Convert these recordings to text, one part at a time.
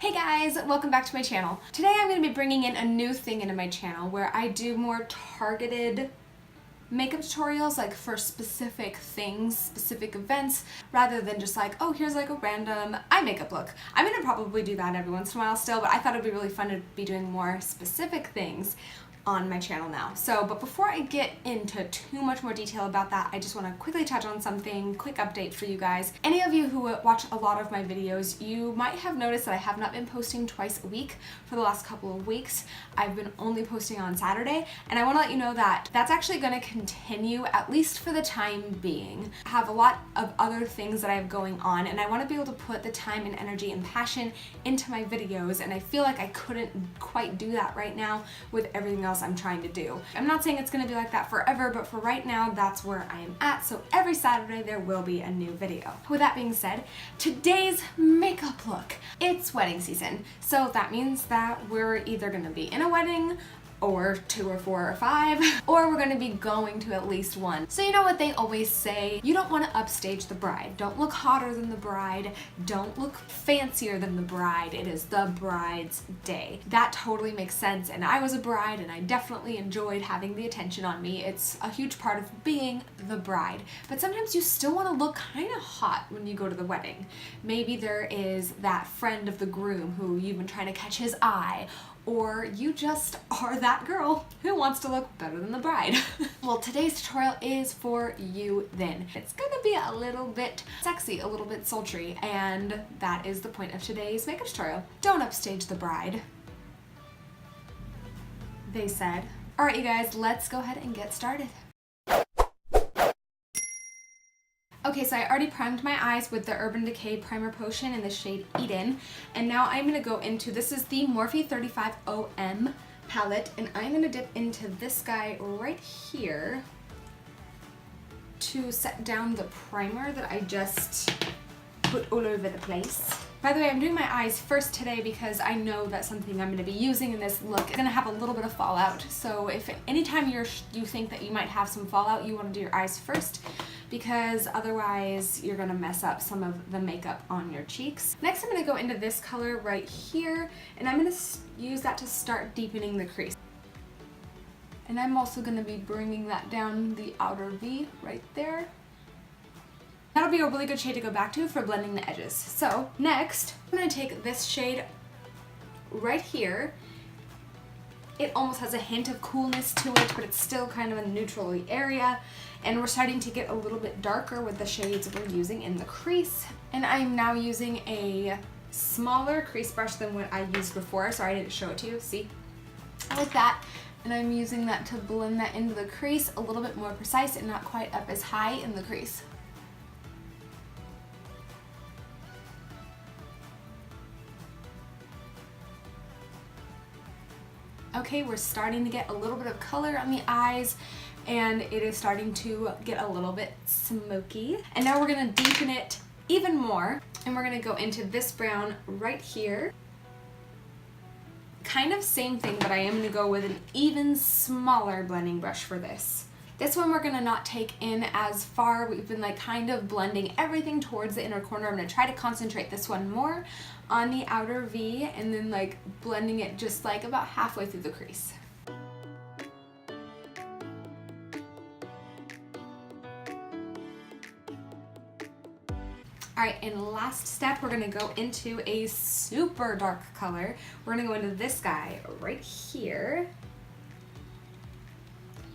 Hey guys, welcome back to my channel. Today I'm going to be bringing in a new thing into my channel where I do more targeted makeup tutorials, like for specific things, specific events, rather than just like, oh, here's like a random eye makeup look. I'm going to probably do that every once in a while still, but I thought it'd be really fun to be doing more specific things on my channel now. But before I get into too much more detail about that, I just want to quickly touch on something, quick update for you guys. Any of you who watch a lot of my videos, you might have noticed that I have not been posting twice a week for the last couple of weeks. I've been only posting on Saturday, and I want to let you know that that's actually going to continue, at least for the time being. I have a lot of other things that I have going on, and I want to be able to put the time and energy and passion into my videos, and I feel like I couldn't quite do that right now with everything else I'm trying to do. I'm not saying it's going to be like that forever, but for right now, that's where I am at. So every Saturday there will be a new video. With that being said, today's makeup look, it's wedding season. So that means that we're either going to be in a wedding, or 2 or 4 or 5, or we're gonna be going to at least one. So you know what they always say, you don't want to upstage the bride. Don't look hotter than the bride. Don't look fancier than the bride. It is the bride's day. That totally makes sense, and I was a bride and I definitely enjoyed having the attention on me. It's a huge part of being the bride. But sometimes you still want to look kind of hot when you go to the wedding. Maybe there is that friend of the groom who you've been trying to catch his eye, or you just are that girl who wants to look better than the bride. Well, today's tutorial is for you then. It's gonna be a little bit sexy, a little bit sultry, and that is the point of today's makeup tutorial. Don't upstage the bride, they said. All right, you guys, let's go ahead and get started. Okay, so I already primed my eyes with the Urban Decay Primer Potion in the shade Eden, and now I'm going to go into, this is the Morphe 35OM palette, and I'm going to dip into this guy right here to set down the primer that I just put all over the place. By the way, I'm doing my eyes first today because I know that something I'm going to be using in this look is going to have a little bit of fallout, so if anytime you think that you might have some fallout, you want to do your eyes first, because otherwise you're going to mess up some of the makeup on your cheeks. Next, I'm going to go into this color right here, and I'm going to use that to start deepening the crease. And I'm also going to be bringing that down the outer V right there. That'll be a really good shade to go back to for blending the edges. So next, I'm going to take this shade right here. It almost has a hint of coolness to it, but it's still kind of a neutral area. And we're starting to get a little bit darker with the shades we're using in the crease. And I'm now using a smaller crease brush than what I used before. Sorry, I didn't show it to you. See? Like that. And I'm using that to blend that into the crease a little bit more precise and not quite up as high in the crease. Okay, we're starting to get a little bit of color on the eyes, and it is starting to get a little bit smoky. And now we're gonna deepen it even more, and we're gonna go into this brown right here. Kind of same thing, but I am gonna go with an even smaller blending brush for this. This one we're gonna not take in as far. We've been like kind of blending everything towards the inner corner. I'm gonna try to concentrate this one more on the outer V, and then like blending it just like about halfway through the crease. All right, and last step, we're gonna go into a super dark color. We're gonna go into this guy right here.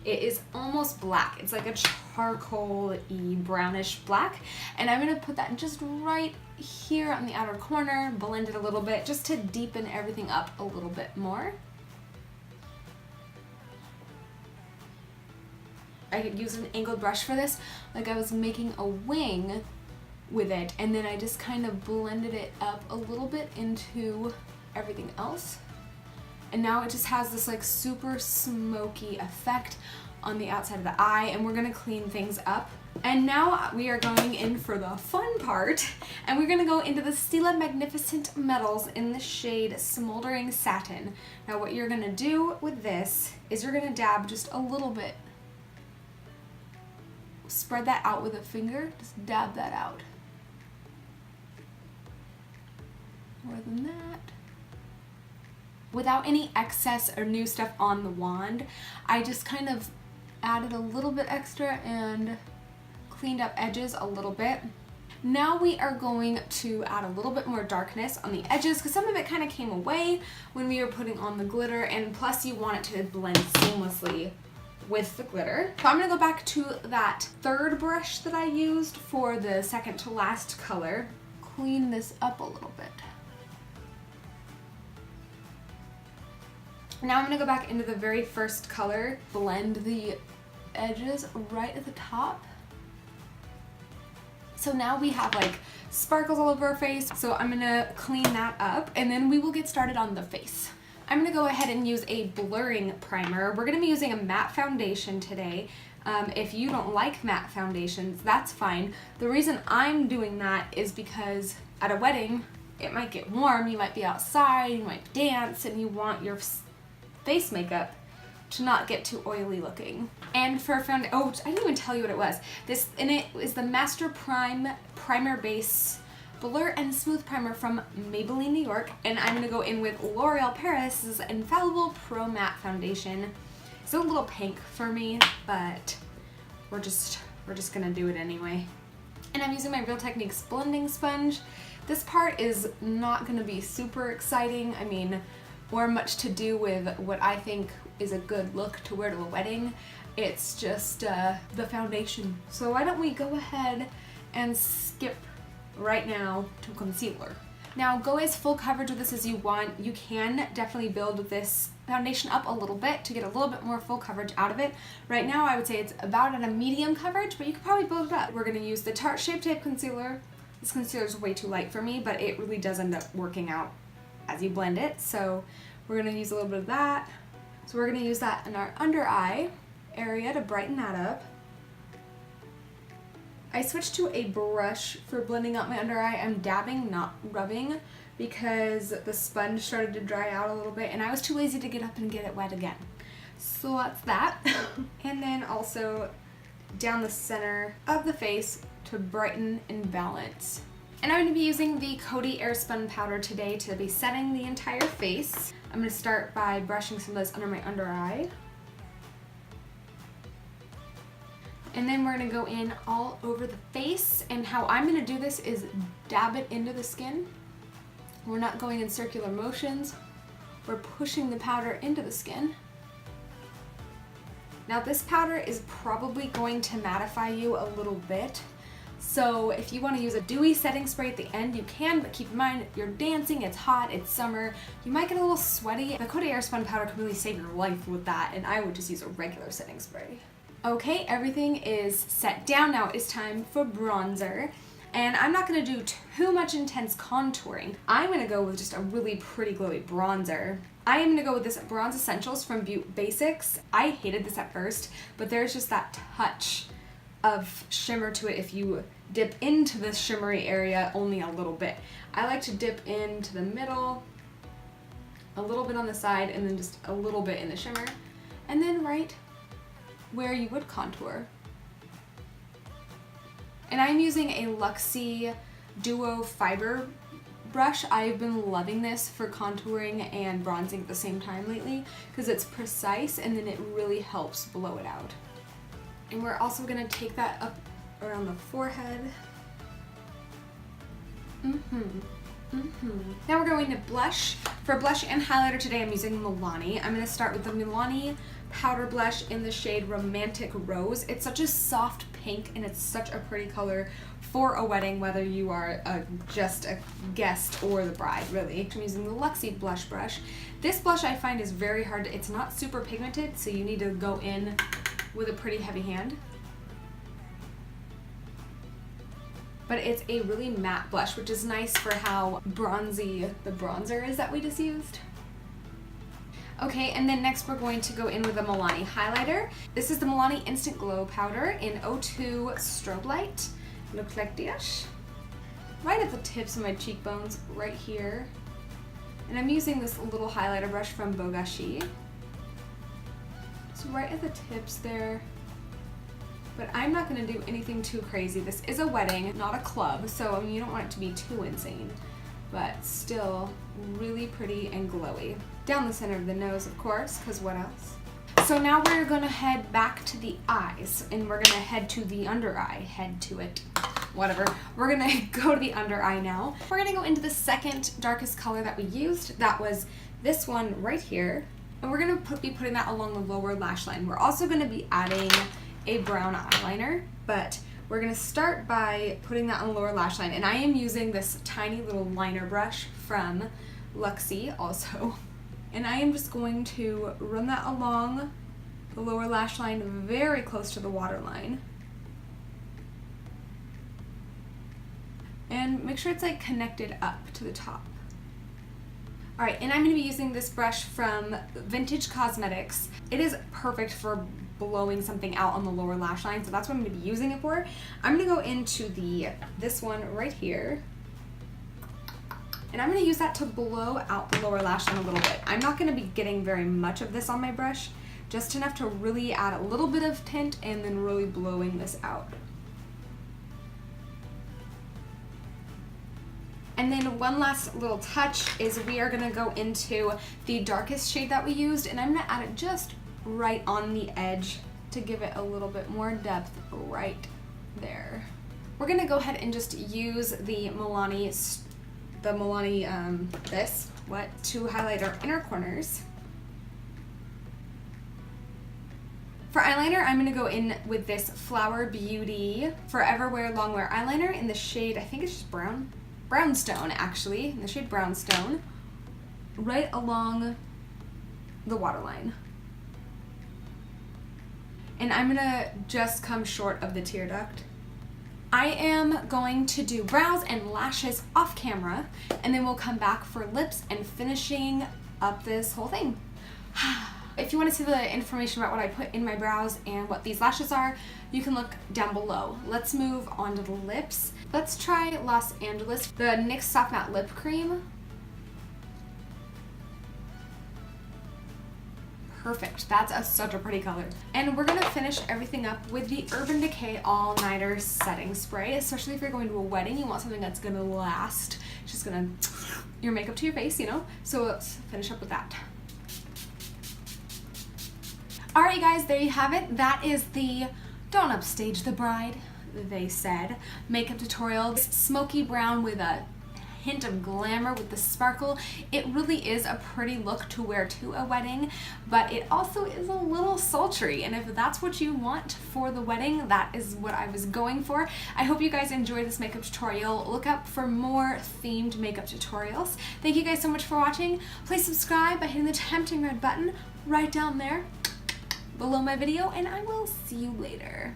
It is almost black. It's like a charcoal-y brownish black. And I'm gonna put that just right here on the outer corner, blend it a little bit just to deepen everything up a little bit more. I could use an angled brush for this, like I was making a wing with it, and then I just kind of blended it up a little bit into everything else. And now it just has this like super smoky effect on the outside of the eye, and we're gonna clean things up. And now we are going in for the fun part, and we're gonna go into the Stila Magnificent Metals in the shade Smoldering Satin. Now what you're gonna do with this is you're gonna dab just a little bit. Spread that out with a finger, just dab that out. More than that. without any excess or new stuff on the wand. I just kind of added a little bit extra and cleaned up edges a little bit. Now we are going to add a little bit more darkness on the edges because some of it kind of came away when we were putting on the glitter, and plus you want it to blend seamlessly with the glitter. So I'm going to go back to that third brush that I used for the second to last color. Clean this up a little bit. Now I'm going to go back into the very first color, blend the edges right at the top. So now we have like sparkles all over our face, so I'm gonna clean that up and then we will get started on the face. I'm gonna go ahead and use a blurring primer. We're gonna be using a matte foundation today. If you don't like matte foundations, that's fine. The reason I'm doing that is because at a wedding, it might get warm, you might be outside, you might dance, and you want your face makeup to not get too oily looking. And for oh, I didn't even tell you what it was. This, and it is the Master Prime Primer Base Blur and Smooth Primer from Maybelline, New York. And I'm gonna go in with L'Oreal Paris' Infallible Pro Matte Foundation. It's a little pink for me, but we're just gonna do it anyway. And I'm using my Real Techniques blending sponge. This part is not gonna be super exciting. I mean, or much to do with what I think is a good look to wear to a wedding. It's just the foundation. So why don't we go ahead and skip right now to concealer. Now go as full coverage with this as you want. You can definitely build this foundation up a little bit to get a little bit more full coverage out of it. Right now I would say it's about at a medium coverage, but you could probably build it up. We're gonna use the Tarte Shape Tape Concealer. This concealer is way too light for me, but it really does end up working out as you blend it. So we're gonna use a little bit of that. So we're gonna use that in our under eye area to brighten that up. I switched to a brush for blending out my under eye. I'm dabbing, not rubbing, because the sponge started to dry out a little bit and I was too lazy to get up and get it wet again. So that's that. And then also down the center of the face to brighten and balance. And I'm going to be using the Coty Airspun powder today to be setting the entire face. I'm going to start by brushing some of this under my under eye. And then we're going to go in all over the face, and how I'm going to do this is dab it into the skin. We're not going in circular motions. We're pushing the powder into the skin. Now this powder is probably going to mattify you a little bit. So if you want to use a dewy setting spray at the end, you can, but keep in mind, you're dancing, it's hot, it's summer, you might get a little sweaty. The Coty Airspun powder can really save your life with that, and I would just use a regular setting spray. Okay, everything is set down. Now it's time for bronzer. And I'm not going to do too much intense contouring. I'm going to go with just a really pretty glowy bronzer. I am going to go with this Bronze Essentials from Beute Basics. I hated this at first, but there's just that touch of shimmer to it if you dip into the shimmery area only a little bit. I like to dip into the middle, a little bit on the side, and then just a little bit in the shimmer. And then right where you would contour. And I'm using a Luxie Duo Fiber brush. I've been loving this for contouring and bronzing at the same time lately because it's precise and then it really helps blow it out. And we're also gonna take that up around the forehead. Now we're going to blush. For blush and highlighter today, I'm using Milani. I'm gonna start with the Milani powder blush in the shade Romantic Rose. It's such a soft pink and it's such a pretty color for a wedding, whether you are just a guest or the bride, really. I'm using the Luxie blush brush. This blush I find is very hard. It's not super pigmented, so you need to go in with a pretty heavy hand. But it's a really matte blush, which is nice for how bronzy the bronzer is that we just used. Okay, and then next we're going to go in with a Milani highlighter. This is the Milani Instant Glow Powder in 02 Strobelight. Looks like this. Right at the tips of my cheekbones, right here. And I'm using this little highlighter brush from BrowGal. So right at the tips there. But I'm not gonna do anything too crazy. This is a wedding, not a club, so I mean, you don't want it to be too insane. but still really pretty and glowy. Down the center of the nose, of course, because what else? So now we're gonna head back to the eyes, and we're gonna head to the under eye, head to it, whatever. We're gonna go to the under eye now. We're gonna go into the second darkest color that we used. That was this one right here. And we're gonna be putting that along the lower lash line. We're also gonna be adding a brown eyeliner, but we're gonna start by putting that on the lower lash line. And I am using this tiny little liner brush from Luxie also. And I am just going to run that along the lower lash line very close to the waterline. And make sure it's like connected up to the top. All right, and I'm gonna be using this brush from Vintage Cosmetics. It is perfect for blowing something out on the lower lash line, so that's what I'm gonna be using it for. I'm gonna go into this one right here, and I'm gonna use that to blow out the lower lash line a little bit. I'm not gonna be getting very much of this on my brush, just enough to really add a little bit of tint and then really blowing this out. And then one last little touch is we are gonna go into the darkest shade that we used, and I'm gonna add it just right on the edge to give it a little bit more depth right there. We're gonna go ahead and just use the Milani, to highlight our inner corners. For eyeliner, I'm gonna go in with this Flower Beauty Forever Wear Longwear eyeliner in the shade, I think it's just Brownstone actually, in the shade Brownstone, right along the waterline. And I'm gonna just come short of the tear duct. I am going to do brows and lashes off camera, and then we'll come back for lips and finishing up this whole thing. If you want to see the information about what I put in my brows and what these lashes are, you can look down below. Let's move on to the lips. Let's try Los Angeles, the NYX Soft Matte Lip Cream. Perfect, that's such a pretty color. And we're gonna finish everything up with the Urban Decay All Nighter Setting Spray, especially if you're going to a wedding, you want something that's gonna last. It's just gonna, your makeup to your face, you know? So let's finish up with that. Alright guys, there you have it. That is the Don't Upstage the Bride, they said, makeup tutorial. This smoky brown with a hint of glamour with the sparkle. It really is a pretty look to wear to a wedding, but it also is a little sultry, and if that's what you want for the wedding, that is what I was going for. I hope you guys enjoyed this makeup tutorial. Look up for more themed makeup tutorials. Thank you guys so much for watching. Please subscribe by hitting the tempting red button right down there below my video, and I will see you later.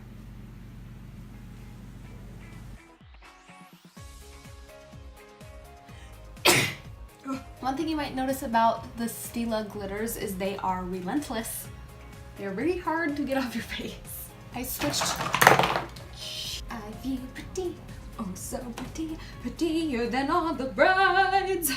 One thing you might notice about the Stila glitters is they are relentless. They're really hard to get off your face. I switched. I feel pretty, oh so pretty, prettier than all the brides.